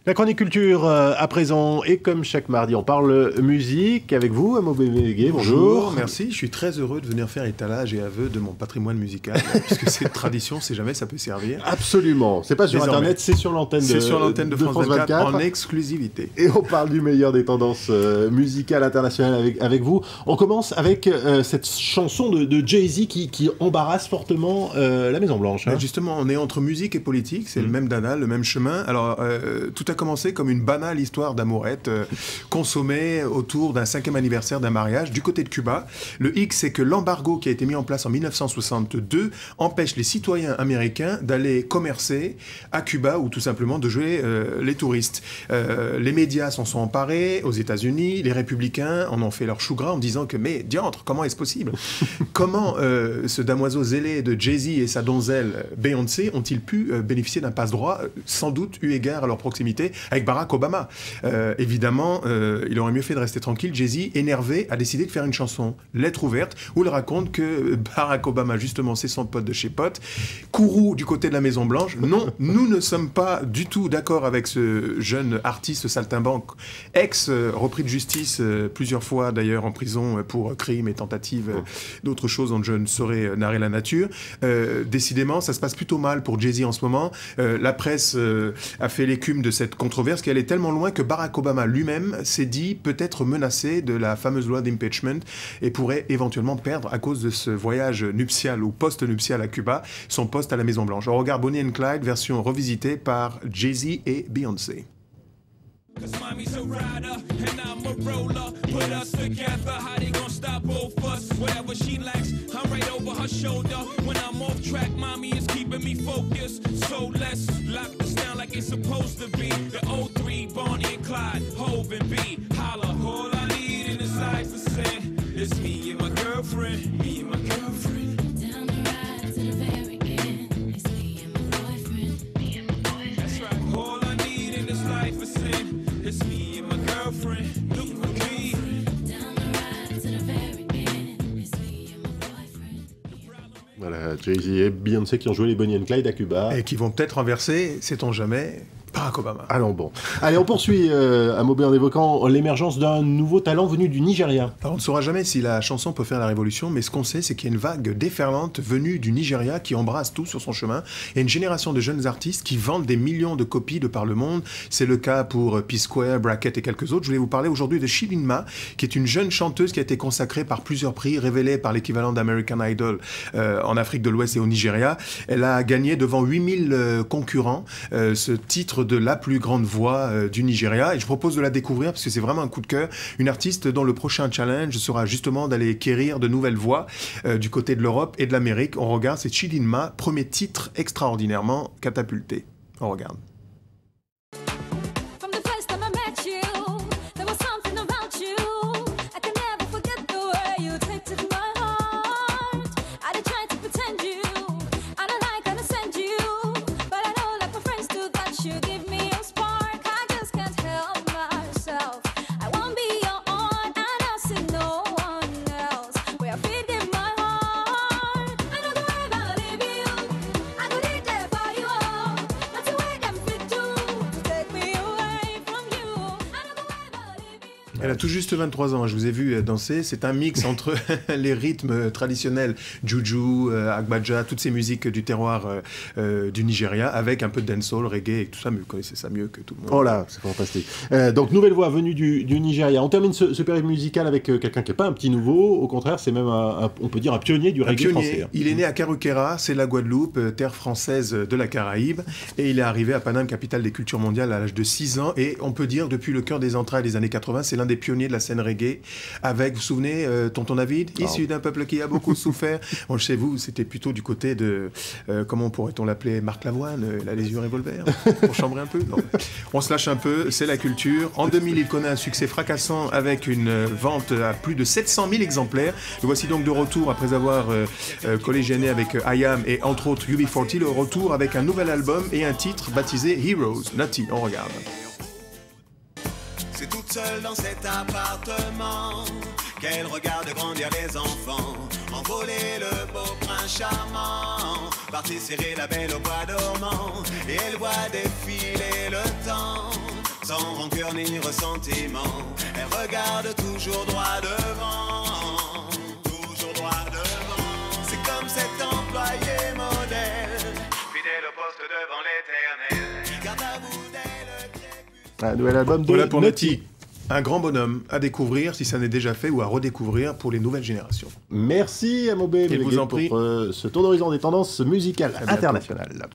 La chronique culture à présent, et comme chaque mardi, on parle musique avec vous, Amo Bégué, bonjour. Merci, je suis très heureux de venir faire étalage et aveu de mon patrimoine musical, puisque c'est une tradition, c'est jamais ça peut servir. Absolument, c'est pas sur Désormais. Internet, c'est sur l'antenne de France 24 en exclusivité. Et on parle du meilleur des tendances musicales internationales avec vous. On commence avec cette chanson de Jay-Z qui embarrasse fortement la Maison-Blanche. Hein. Justement, on est entre musique et politique, c'est le même dada, le même chemin. Alors, tout a commencé comme une banale histoire d'amourette consommée autour d'un 5e anniversaire d'un mariage du côté de Cuba. Le hic, c'est que l'embargo qui a été mis en place en 1962 empêche les citoyens américains d'aller commercer à Cuba ou tout simplement de jouer les touristes. Les médias s'en sont emparés aux États-Unis, les républicains en ont fait leur chou gras en disant que mais diantre, comment est-ce possible? Comment ce damoiseau zélé de Jay-Z et sa donzelle Beyoncé ont-ils pu bénéficier d'un passe-droit, sans doute eu égard à leur proximité avec Barack Obama. Évidemment, il aurait mieux fait de rester tranquille. Jay-Z, énervé, a décidé de faire une chanson, Lettre ouverte, où il raconte que Barack Obama, justement, c'est son pote de chez pote. Kourou, du côté de la Maison-Blanche, non, nous ne sommes pas du tout d'accord avec ce jeune artiste saltimbanque, ex-repris de justice, plusieurs fois d'ailleurs en prison pour crimes et tentatives d'autres choses dont je ne saurais narrer la nature. Décidément, ça se passe plutôt mal pour Jay-Z en ce moment. La presse a fait l'écume de cette controverse qui allait tellement loin que Barack Obama lui-même s'est dit peut-être menacé de la fameuse loi d'impeachment et pourrait éventuellement perdre à cause de ce voyage nuptial ou post-nuptial à Cuba son poste à la Maison-Blanche. On regarde Bonnie and Clyde, version revisitée par Jay-Z et Beyoncé. Cause mommy's a rider and I'm a roller. Put us together, how they gon' stop both us? Whatever she lacks, I'm right over her shoulder. When I'm off track, mommy is keeping me focused. So let's lock this down like it's supposed to be. The 03, Bonnie and Clyde, Hov and B. Holla, all I need in this life is sin. It's me and my girlfriend, me and my girlfriend. Down the ride to the very end. It's me and my boyfriend, me and my boyfriend. That's right, all I need in this life is sin. It's me and my girlfriend, look at me. Down the ride to the very end. It's me and my boyfriend. Voilà, Jay-Z et Beyoncé qui ont joué les Bonnie and Clyde à Cuba. Et qui vont peut-être renverser, sait-on jamais, Barack Obama. Allons bon. Allez, on poursuit à Mobé en évoquant l'émergence d'un nouveau talent venu du Nigeria. Alors, on ne saura jamais si la chanson peut faire la révolution, mais ce qu'on sait, c'est qu'il y a une vague déferlante venue du Nigeria qui embrasse tout sur son chemin. Il y a une génération de jeunes artistes qui vendent des millions de copies de par le monde. C'est le cas pour P-Square, Bracket et quelques autres. Je voulais vous parler aujourd'hui de Chidinma, qui est une jeune chanteuse qui a été consacrée par plusieurs prix, révélée par l'équivalent d'American Idol en Afrique de l'Ouest et au Nigeria. Elle a gagné devant 8000 concurrents ce titre de la plus grande voix du Nigeria, et je propose de la découvrir parce que c'est vraiment un coup de cœur, une artiste dont le prochain challenge sera justement d'aller quérir de nouvelles voix du côté de l'Europe et de l'Amérique. On regarde, c'est Chidinma, premier titre extraordinairement catapulté. On regarde. Elle a tout juste 23 ans, je vous ai vu danser. C'est un mix entre les rythmes traditionnels, juju, agbaja, toutes ces musiques du terroir du Nigeria, avec un peu de dancehall, reggae et tout ça, mais vous connaissez ça mieux que tout le monde. Oh là, c'est fantastique. Donc, nouvelle voix venue du Nigeria. On termine ce période musical avec quelqu'un qui n'est pas un petit nouveau, au contraire, c'est même, on peut dire, un pionnier du reggae français. Il est né à Karukéra, c'est la Guadeloupe, terre française de la Caraïbe, et il est arrivé à Paname, capitale des cultures mondiales, à l'âge de 6 ans, et on peut dire, depuis le cœur des entrailles des années 80, c'est l'un des pionniers de la scène reggae, avec, vous vous souvenez, Tonton David, issu d'un peuple qui a beaucoup souffert. Bon, chez vous, c'était plutôt du côté de, comment pourrait-on l'appeler, Marc Lavoine, la Les Yeux Revolver, pour chambrer un peu. Non. On se lâche un peu, c'est la culture. En 2000, il connaît un succès fracassant avec une vente à plus de 700 000 exemplaires. Le voici donc de retour après avoir collégienné avec IAM et entre autres UB40, le retour avec un nouvel album et un titre baptisé Heroes. Naughty, on regarde. C'est toute seule dans cet appartement qu'elle regarde grandir les enfants, envoler le beau prince charmant, partir serrer la belle au bois dormant, et elle voit défiler le temps. sans rancœur ni ressentiment. Elle regarde toujours droit devant, toujours droit devant. C'est comme cet employé modèle, fidèle au poste devant l'éternel. Garde à vous dès le crépuscule. Un nouvel album de Voilà pour Naughty. Naughty. Un grand bonhomme à découvrir si ça n'est déjà fait ou à redécouvrir pour les nouvelles générations. Merci à Mobé Il vous en prie. pour ce tour d'horizon des tendances musicales À bientôt. internationales.